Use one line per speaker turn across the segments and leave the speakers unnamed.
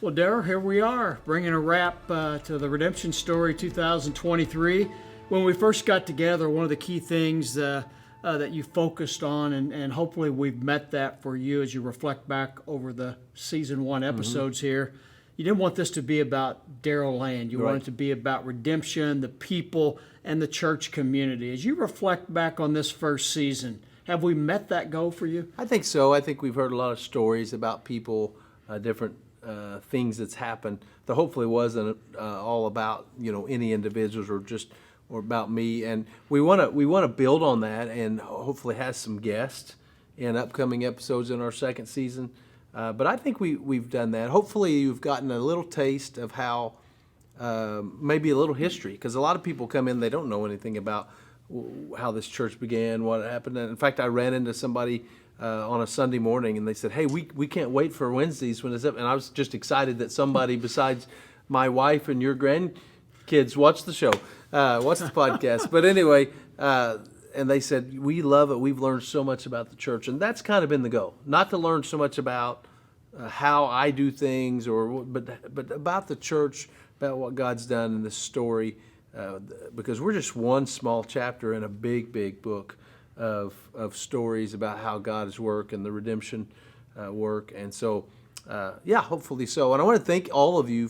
Well, Darrell, here we are, bringing a wrap to the Redemption Story 2023. When we first got together, one of the key things that you focused on, and hopefully we've met that for you as you reflect back over the season one episodes here, you didn't want this to be about Darrell Land. You wanted it to be about redemption, the people, and the church community. As you reflect back on this first season, have we met that goal for you?
I think so. I think we've heard a lot of stories about people, different things that's happened that hopefully wasn't all about any individuals or about me. And we want to build on that and hopefully have some guests in upcoming episodes in our second season. But I think we've done that. Hopefully you've gotten a little taste of how maybe a little history, because a lot of people come in, they don't know anything about how this church began, what happened. And in fact, I ran into somebody on a Sunday morning, and they said, "Hey, we can't wait for Wednesdays when it's up." And I was just excited that somebody besides my wife and your grandkids watch the show, watch the podcast. But anyway, and they said, "We love it. We've learned so much about the church," and that's kind of been the goal, not to learn so much about how I do things, but about the church, about what God's done in this story, because we're just one small chapter in a big book of stories about how God has worked and the redemption work. And so, hopefully so. And I want to thank all of you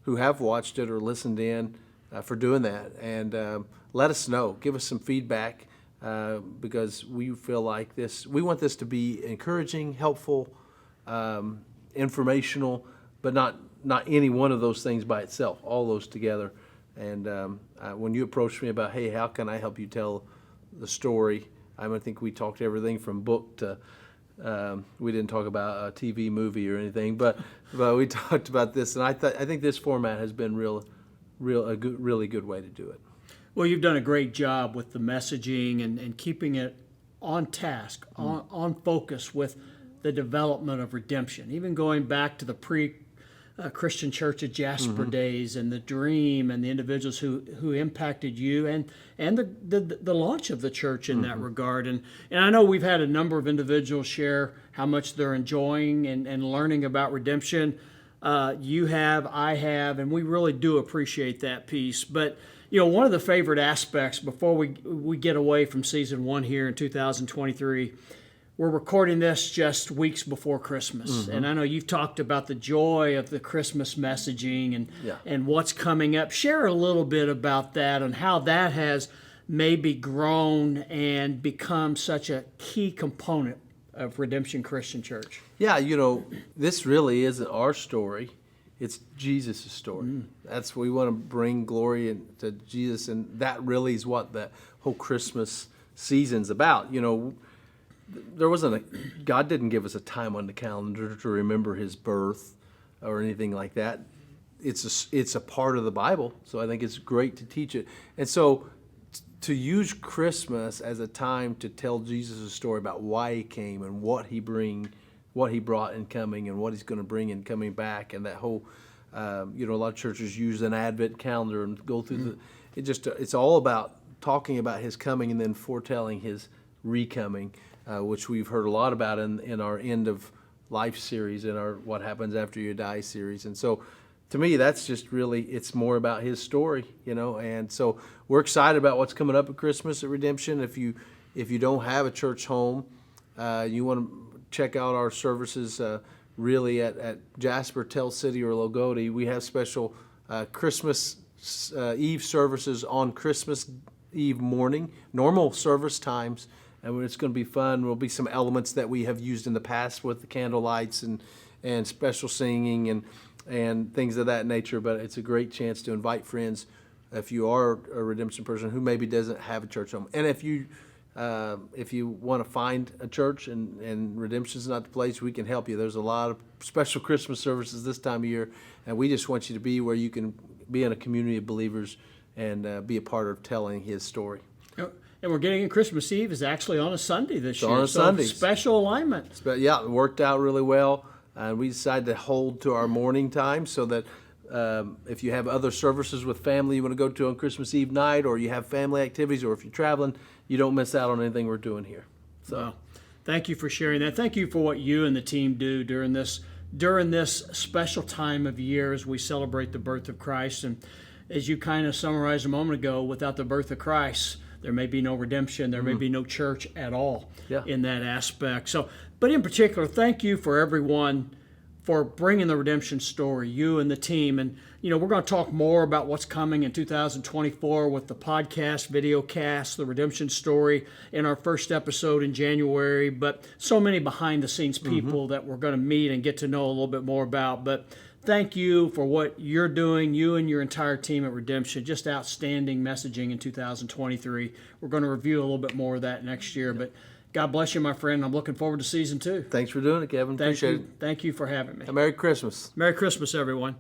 who have watched it or listened in for doing that. And let us know. Give us some feedback because we feel like we want this to be encouraging, helpful, informational, but not any one of those things by itself, all those together. And when you approached me about, hey, how can I help you tell the story, I think we talked everything from book to, we didn't talk about a TV movie or anything, but we talked about this, and I think this format has been really good way to do it.
Well, you've done a great job with the messaging and keeping it on task, on focus with the development of redemption, even going back to the Christian Church of Jasper days and the dream and the individuals who impacted you and the launch of the church in that regard. And I know we've had a number of individuals share how much they're enjoying and learning about redemption. You have, I have, and we really do appreciate that piece. But one of the favorite aspects before we get away from season one here in 2023, we're recording this just weeks before Christmas. And I know you've talked about the joy of the Christmas messaging and what's coming up. Share a little bit about that and how that has maybe grown and become such a key component of Redemption Christian Church.
Yeah, this really isn't our story. It's Jesus' story. That's we want to bring glory to Jesus, and that really is what the whole Christmas season's about. God didn't give us a time on the calendar to remember his birth or anything like that. It's a part of the Bible, so I think it's great to teach it. And so to use Christmas as a time to tell Jesus' story about why he came and what he brought in coming and what he's going to bring in coming back, and that whole a lot of churches use an Advent calendar and go through it's all about talking about his coming and then foretelling his recoming. Which we've heard a lot about in our End of Life series, in our What Happens After You Die series. And so to me, that's just really, it's more about his story, and so we're excited about what's coming up at Christmas at Redemption. If you don't have a church home, you want to check out our services really at Jasper, Tell City, or Logodi. We have special Christmas Eve services on Christmas Eve morning, normal service times. And it's going to be fun. There'll be some elements that we have used in the past with the candle lights and special singing and things of that nature. But it's a great chance to invite friends if you are a redemption person who maybe doesn't have a church home. And if you want to find a church and redemption's not the place, we can help you. There's a lot of special Christmas services this time of year, and we just want you to be where you can be in a community of believers and be a part of telling his story.
And we're getting in Christmas Eve is actually on a Sunday this year.
On a Sunday.
Special alignment.
Yeah, it worked out really well. And we decided to hold to our morning time so that if you have other services with family you want to go to on Christmas Eve night, or you have family activities, or if you're traveling, you don't miss out on anything we're doing here. So,
well, thank you for sharing that. Thank you for what you and the team do during this during this special time of year as we celebrate the birth of Christ. And as you kind of summarized a moment ago, without the birth of Christ, there may be no redemption, there may be no church at all in that aspect. So, but in particular, thank you for everyone for bringing the redemption story, you and the team. And, we're going to talk more about what's coming in 2024 with the podcast, video cast, the redemption story in our first episode in January. But so many behind the scenes people that we're going to meet and get to know a little bit more about. But thank you for what you're doing, you and your entire team at Redemption. Just outstanding messaging in 2023. We're going to review a little bit more of that next year. But God bless you, my friend. I'm looking forward to season 2.
Thanks for doing it, Kevin. Appreciate it.
Thank you for having me.
Merry Christmas.
Merry Christmas, everyone.